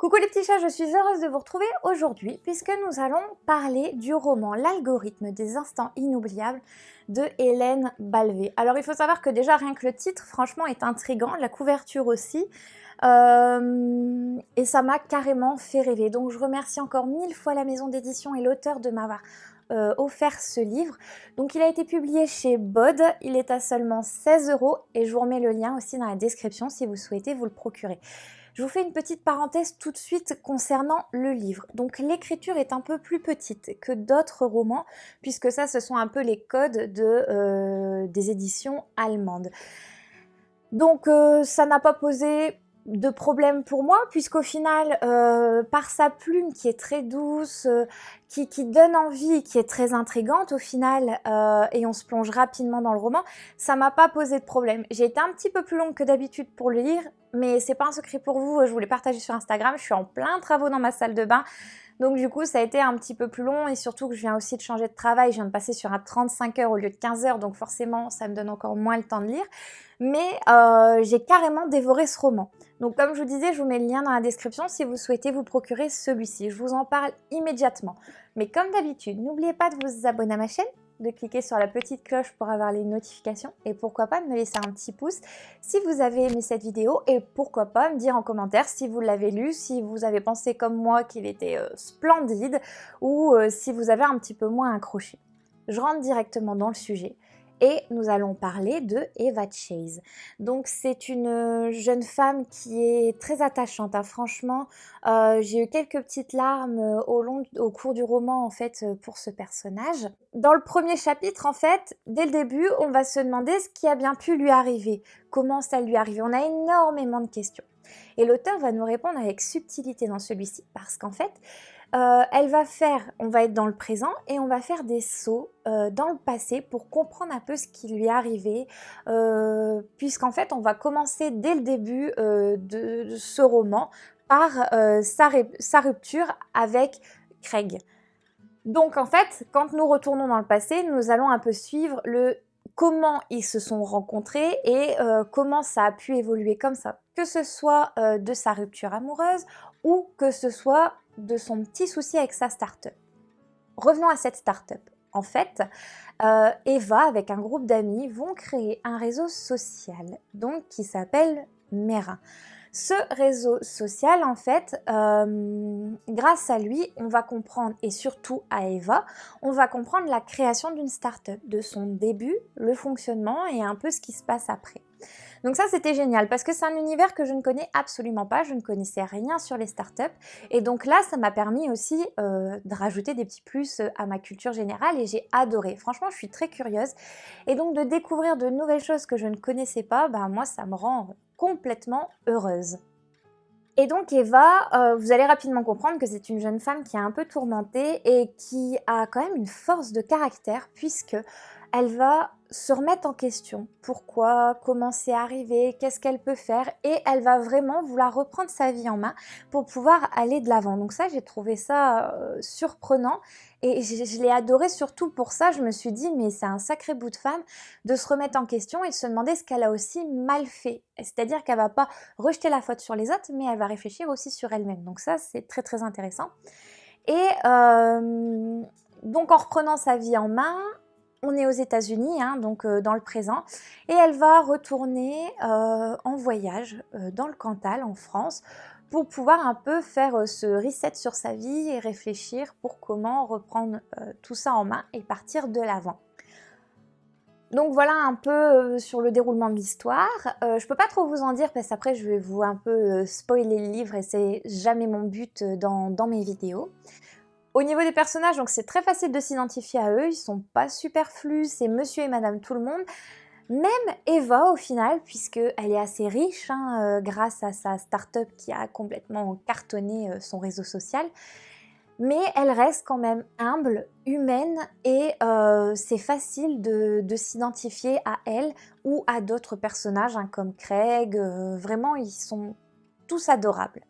Coucou les petits chats, je suis heureuse de vous retrouver aujourd'hui puisque nous allons parler du roman L'algorithme des instants inoubliables de Hélène Balvé. Alors il faut savoir que déjà rien que le titre franchement est intriguant, la couverture aussi, et ça m'a carrément fait rêver. Donc je remercie encore 1000 fois la maison d'édition et l'auteur de m'avoir offert ce livre. Donc il a été publié chez Bod, il est à seulement 16 € et je vous remets le lien aussi dans la description si vous souhaitez vous le procurer. Je vous fais une petite parenthèse tout de suite concernant le livre. Donc l'écriture est un peu plus petite que d'autres romans, puisque ça ce sont un peu les codes des éditions allemandes. Donc ça n'a pas posé de problème pour moi, puisqu'au final, par sa plume qui est très douce, qui donne envie, qui est très intrigante au final, et on se plonge rapidement dans le roman, ça m'a pas posé de problème. J'ai été un petit peu plus longue que d'habitude pour le lire, mais c'est pas un secret pour vous, je vous l'ai partagé sur Instagram, je suis en plein travaux dans ma salle de bain, donc du coup ça a été un petit peu plus long, et surtout que je viens aussi de changer de travail, je viens de passer sur un 35 heures au lieu de 15 heures, donc forcément ça me donne encore moins le temps de lire, mais j'ai carrément dévoré ce roman. Donc comme je vous disais, je vous mets le lien dans la description si vous souhaitez vous procurer celui-ci. Je vous en parle immédiatement. Mais comme d'habitude, n'oubliez pas de vous abonner à ma chaîne, de cliquer sur la petite cloche pour avoir les notifications et pourquoi pas de me laisser un petit pouce si vous avez aimé cette vidéo et pourquoi pas me dire en commentaire si vous l'avez lu, si vous avez pensé comme moi qu'il était splendide ou si vous avez un petit peu moins accroché. Je rentre directement dans le sujet. Et nous allons parler de Eva Chase. Donc c'est une jeune femme qui est très attachante, hein. Franchement, j'ai eu quelques petites larmes au cours du roman en fait pour ce personnage. Dans le premier chapitre en fait, dès le début, on va se demander ce qui a bien pu lui arriver, comment ça lui arrive. On a énormément de questions. Et l'auteur va nous répondre avec subtilité dans celui-ci parce qu'en fait, on va être dans le présent et on va faire des sauts dans le passé pour comprendre un peu ce qui lui est arrivé, puisqu'en fait on va commencer dès le début de ce roman par sa rupture avec Craig. Donc en fait, quand nous retournons dans le passé, nous allons un peu suivre comment ils se sont rencontrés et comment ça a pu évoluer comme ça, que ce soit de sa rupture amoureuse ou que ce soit de son petit souci avec sa start-up. Revenons à cette start-up. En fait, Eva, avec un groupe d'amis, vont créer un réseau social donc, qui s'appelle Mera. Ce réseau social, en fait, grâce à lui, on va comprendre, et surtout à Eva, on va comprendre la création d'une start-up, de son début, le fonctionnement et un peu ce qui se passe après. Donc ça, c'était génial parce que c'est un univers que je ne connais absolument pas, je ne connaissais rien sur les startups et donc là, ça m'a permis aussi de rajouter des petits plus à ma culture générale et j'ai adoré. Franchement, je suis très curieuse et donc de découvrir de nouvelles choses que je ne connaissais pas, moi, ça me rend complètement heureuse. Et donc Eva, vous allez rapidement comprendre que c'est une jeune femme qui est un peu tourmentée et qui a quand même une force de caractère puisque elle va se remettre en question. Pourquoi? Comment c'est arrivé? Qu'est-ce qu'elle peut faire? Et elle va vraiment vouloir reprendre sa vie en main pour pouvoir aller de l'avant. Donc ça, j'ai trouvé ça surprenant et je l'ai adoré surtout pour ça. Je me suis dit, mais c'est un sacré bout de femme de se remettre en question et de se demander ce qu'elle a aussi mal fait. C'est-à-dire qu'elle va pas rejeter la faute sur les autres, mais elle va réfléchir aussi sur elle-même. Donc ça, c'est très très intéressant. Et donc en reprenant sa vie en main, on est aux États-Unis, hein, donc dans le présent, et elle va retourner en voyage dans le Cantal, en France, pour pouvoir un peu faire ce reset sur sa vie et réfléchir pour comment reprendre tout ça en main et partir de l'avant. Donc voilà un peu sur le déroulement de l'histoire. Je peux pas trop vous en dire parce qu'après je vais vous un peu spoiler le livre et c'est jamais mon but dans mes vidéos. Au niveau des personnages, donc c'est très facile de s'identifier à eux, ils sont pas superflus, c'est monsieur et madame tout le monde. Même Eva au final, puisqu'elle est assez riche hein, grâce à sa start-up qui a complètement cartonné son réseau social. Mais elle reste quand même humble, humaine et c'est facile de s'identifier à elle ou à d'autres personnages hein, comme Craig. Vraiment, ils sont tous adorables.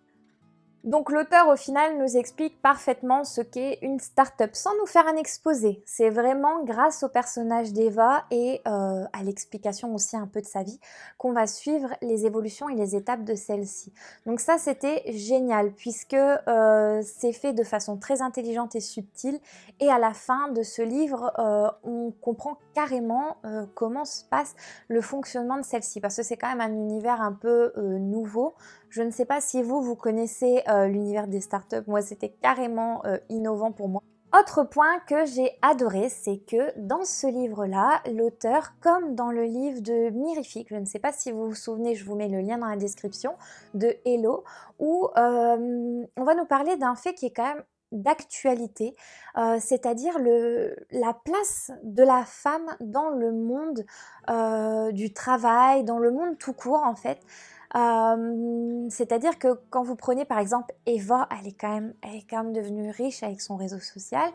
Donc l'auteur au final nous explique parfaitement ce qu'est une start-up sans nous faire un exposé. C'est vraiment grâce au personnage d'Eva et à l'explication aussi un peu de sa vie qu'on va suivre les évolutions et les étapes de celle-ci. Donc ça c'était génial puisque c'est fait de façon très intelligente et subtile et à la fin de ce livre on comprend carrément comment se passe le fonctionnement de celle-ci parce que c'est quand même un univers un peu nouveau. Je ne sais pas si vous connaissez l'univers des startups. Moi, c'était carrément innovant pour moi. Autre point que j'ai adoré, c'est que dans ce livre-là, l'auteur, comme dans le livre de Mirifique, je ne sais pas si vous vous souvenez, je vous mets le lien dans la description, de Hello, où on va nous parler d'un fait qui est quand même d'actualité, c'est-à-dire la place de la femme dans le monde du travail, dans le monde tout court en fait. C'est-à-dire que quand vous prenez par exemple Eva, elle est quand même devenue riche avec son réseau social.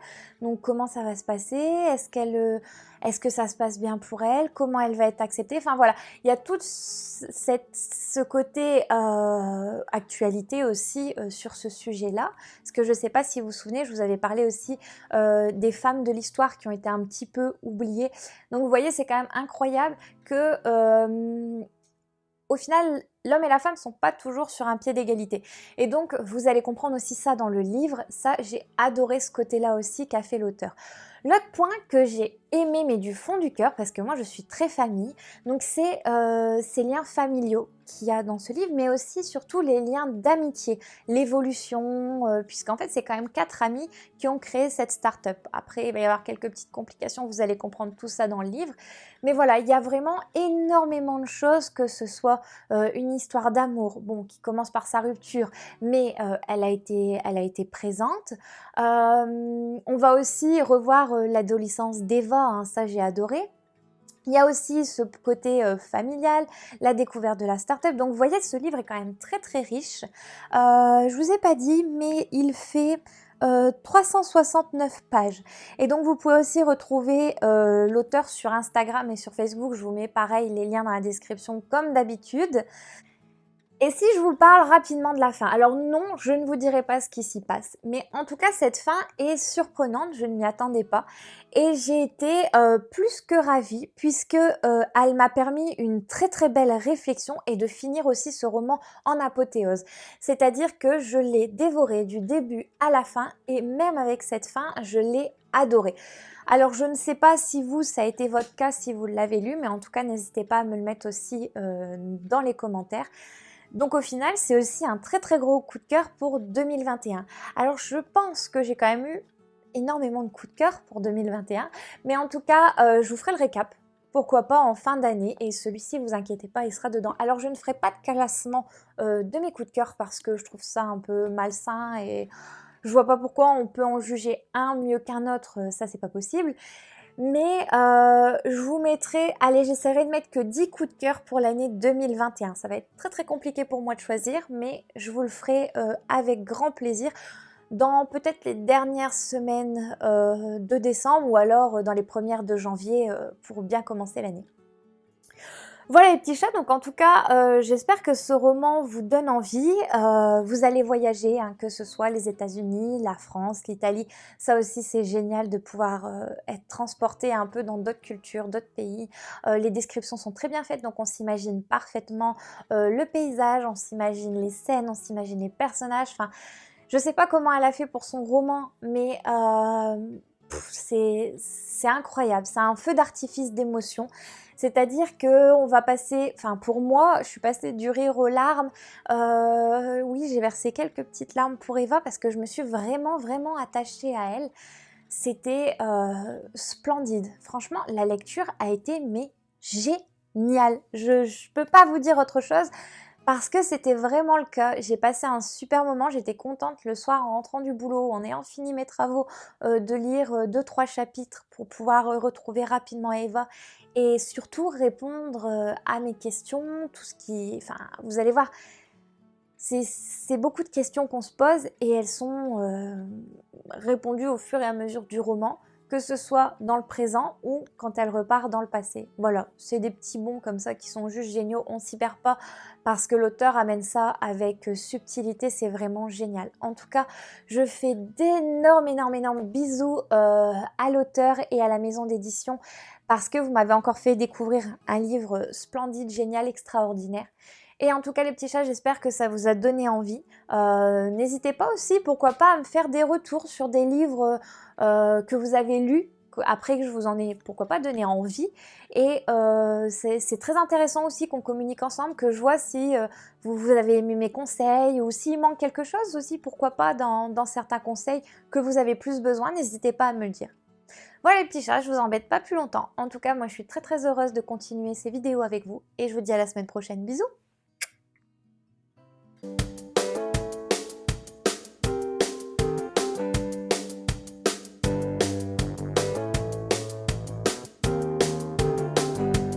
Donc comment ça va se passer? Est-ce que ça se passe bien pour elle? Comment elle va être acceptée? Enfin voilà, il y a tout ce côté actualité aussi sur ce sujet-là. Parce que je ne sais pas si vous vous souvenez, je vous avais parlé aussi des femmes de l'histoire qui ont été un petit peu oubliées. Donc vous voyez, c'est quand même incroyable que au final, l'homme et la femme ne sont pas toujours sur un pied d'égalité. Et donc, vous allez comprendre aussi ça dans le livre. Ça, j'ai adoré ce côté-là aussi qu'a fait l'auteur. L'autre point que j'ai aimé, mais du fond du cœur, parce que moi, je suis très famille, donc c'est ces liens familiaux qu'il y a dans ce livre, mais aussi surtout les liens d'amitié, l'évolution, puisqu'en fait, c'est quand même 4 amis qui ont créé cette start-up. Après, il va y avoir quelques petites complications, vous allez comprendre tout ça dans le livre. Mais voilà, il y a vraiment énormément de choses, que ce soit une histoire d'amour, bon, qui commence par sa rupture, mais elle a été présente. On va aussi revoir l'adolescence d'Eva, hein, ça j'ai adoré. Il y a aussi ce côté familial, la découverte de la start-up. Donc vous voyez, ce livre est quand même très très riche. Je vous ai pas dit, mais il fait 369 pages. Et donc vous pouvez aussi retrouver l'auteur sur Instagram et sur Facebook. Je vous mets pareil les liens dans la description comme d'habitude. Et si je vous parle rapidement de la fin, alors non, je ne vous dirai pas ce qui s'y passe, mais en tout cas cette fin est surprenante, je ne m'y attendais pas, et j'ai été plus que ravie puisque elle m'a permis une très très belle réflexion et de finir aussi ce roman en apothéose. C'est-à-dire que je l'ai dévoré du début à la fin et même avec cette fin, je l'ai adoré. Alors je ne sais pas si ça a été votre cas, si vous l'avez lu, mais en tout cas n'hésitez pas à me le mettre aussi dans les commentaires. Donc au final, c'est aussi un très très gros coup de cœur pour 2021. Alors je pense que j'ai quand même eu énormément de coups de cœur pour 2021, mais en tout cas, je vous ferai le récap. Pourquoi pas en fin d'année, et celui-ci, vous inquiétez pas, il sera dedans. Alors je ne ferai pas de classement de mes coups de cœur parce que je trouve ça un peu malsain et je vois pas pourquoi on peut en juger un mieux qu'un autre, ça c'est pas possible. Mais je vous mettrai, allez, j'essaierai de mettre que 10 coups de cœur pour l'année 2021. Ça va être très très compliqué pour moi de choisir, mais je vous le ferai avec grand plaisir dans peut-être les dernières semaines de décembre ou alors dans les premières de janvier pour bien commencer l'année. Voilà les petits chats, donc en tout cas, j'espère que ce roman vous donne envie. Vous allez voyager, hein, que ce soit les États-Unis, la France, l'Italie. Ça aussi, c'est génial de pouvoir être transporté un peu dans d'autres cultures, d'autres pays. Les descriptions sont très bien faites, donc on s'imagine parfaitement le paysage, on s'imagine les scènes, on s'imagine les personnages. Enfin, je sais pas comment elle a fait pour son roman, mais c'est incroyable. C'est un feu d'artifice d'émotions. C'est-à-dire qu'on va passer, enfin pour moi, je suis passée du rire aux larmes. Oui, j'ai versé quelques petites larmes pour Eva parce que je me suis vraiment, vraiment attachée à elle. C'était splendide. Franchement, la lecture a été mais géniale. Je peux pas vous dire autre chose. Parce que c'était vraiment le cas. J'ai passé un super moment, j'étais contente le soir en rentrant du boulot, en ayant fini mes travaux, de lire 2-3 chapitres pour pouvoir retrouver rapidement Eva et surtout répondre à mes questions, tout ce qui... Enfin, vous allez voir, c'est beaucoup de questions qu'on se pose et elles sont répondues au fur et à mesure du roman, que ce soit dans le présent ou quand elle repart dans le passé. Voilà, c'est des petits bons comme ça qui sont juste géniaux, on s'y perd pas parce que l'auteur amène ça avec subtilité, c'est vraiment génial. En tout cas, je fais d'énormes bisous à l'auteur et à la maison d'édition parce que vous m'avez encore fait découvrir un livre splendide, génial, extraordinaire. Et en tout cas les petits chats, j'espère que ça vous a donné envie. N'hésitez pas aussi, pourquoi pas, à me faire des retours sur des livres que vous avez lus, après que je vous en ai, pourquoi pas, donné envie. Et c'est très intéressant aussi qu'on communique ensemble, que je vois si vous avez aimé mes conseils ou s'il manque quelque chose aussi, pourquoi pas, dans certains conseils que vous avez plus besoin, n'hésitez pas à me le dire. Voilà les petits chats, je vous embête pas plus longtemps. En tout cas, moi je suis très heureuse de continuer ces vidéos avec vous et je vous dis à la semaine prochaine. Bisous!